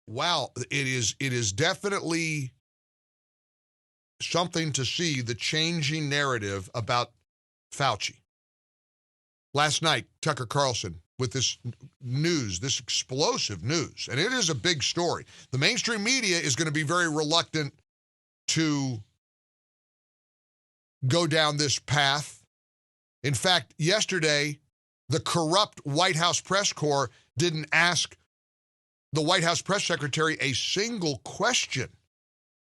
wow, it is definitely something to see the changing narrative about Fauci. Last night, Tucker Carlson with this news, this explosive news, and it is a big story. The mainstream media is going to be very reluctant to go down this path. In fact, yesterday, the corrupt White House press corps didn't ask the White House press secretary a single question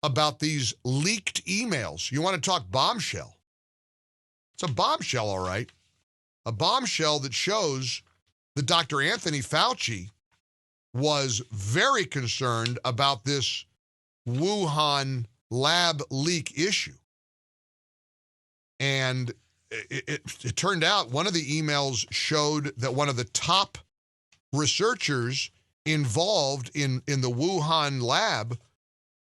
about these leaked emails. You want to talk bombshell? It's a bombshell, all right. A bombshell that shows that Dr. Anthony Fauci was very concerned about this Wuhan lab leak issue. And it turned out one of the emails showed that one of the top researchers involved in the Wuhan lab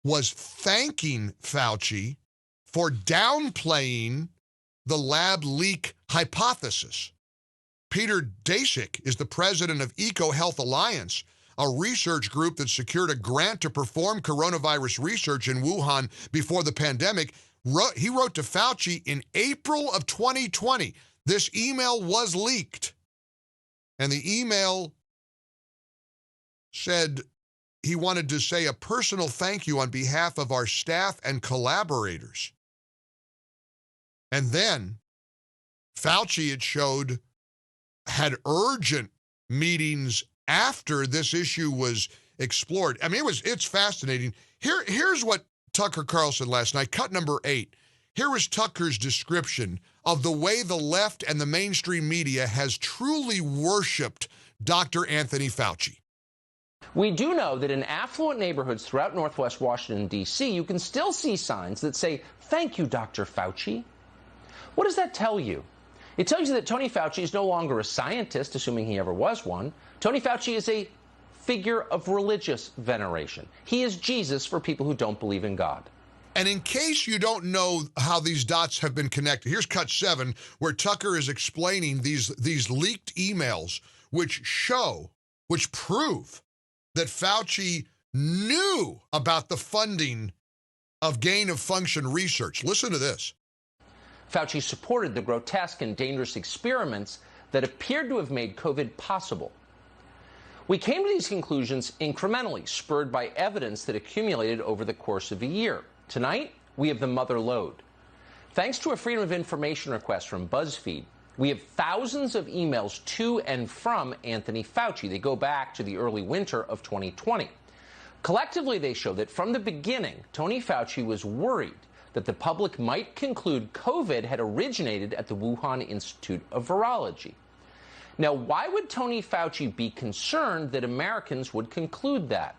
was thanking Fauci for downplaying the lab leak hypothesis. Peter Daszak is the president of EcoHealth Alliance, a research group that secured a grant to perform coronavirus research in Wuhan before the pandemic. He wrote to Fauci in April of 2020. This email was leaked. And the email said he wanted to say a personal thank you on behalf of our staff and collaborators. And then Fauci, it showed, had urgent meetings after this issue was explored. I mean, it's fascinating. Here's what Tucker Carlson last night, cut number 8. Here was Tucker's description of the way the left and the mainstream media has truly worshipped Dr. Anthony Fauci. We do know that in affluent neighborhoods throughout Northwest Washington, D.C., you can still see signs that say, "Thank you, Dr. Fauci." What does that tell you? It tells you that Tony Fauci is no longer a scientist, assuming he ever was one. Tony Fauci is a figure of religious veneration. He is Jesus for people who don't believe in God. And in case you don't know how these dots have been connected, here's cut 7, where Tucker is explaining these leaked emails, which prove that Fauci knew about the funding of gain-of-function research. Listen to this. Fauci supported the grotesque and dangerous experiments that appeared to have made COVID possible. We came to these conclusions incrementally, spurred by evidence that accumulated over the course of a year. Tonight, we have the mother lode. Thanks to a Freedom of Information request from BuzzFeed, we have thousands of emails to and from Anthony Fauci. They go back to the early winter of 2020. Collectively, they show that from the beginning, Tony Fauci was worried that the public might conclude COVID had originated at the Wuhan Institute of Virology. Now, why would Tony Fauci be concerned that Americans would conclude that?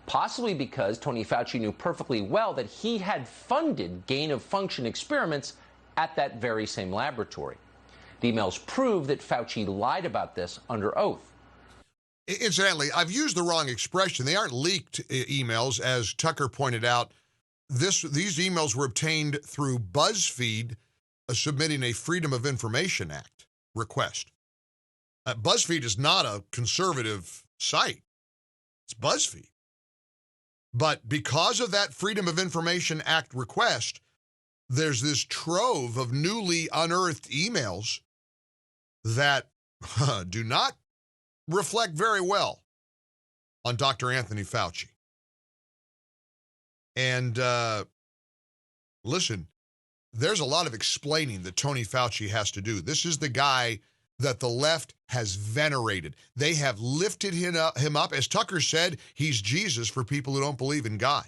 Possibly because Tony Fauci knew perfectly well that he had funded gain-of-function experiments at that very same laboratory. The emails prove that Fauci lied about this under oath. Incidentally, I've used the wrong expression. They aren't leaked emails, as Tucker pointed out. These emails were obtained through BuzzFeed submitting a Freedom of Information Act request. BuzzFeed is not a conservative site. It's BuzzFeed. But because of that Freedom of Information Act request, there's this trove of newly unearthed emails that do not reflect very well on Dr. Anthony Fauci. And listen, there's a lot of explaining that Tony Fauci has to do. This is the guy that the left has venerated. They have lifted him up. As Tucker said, he's Jesus for people who don't believe in God.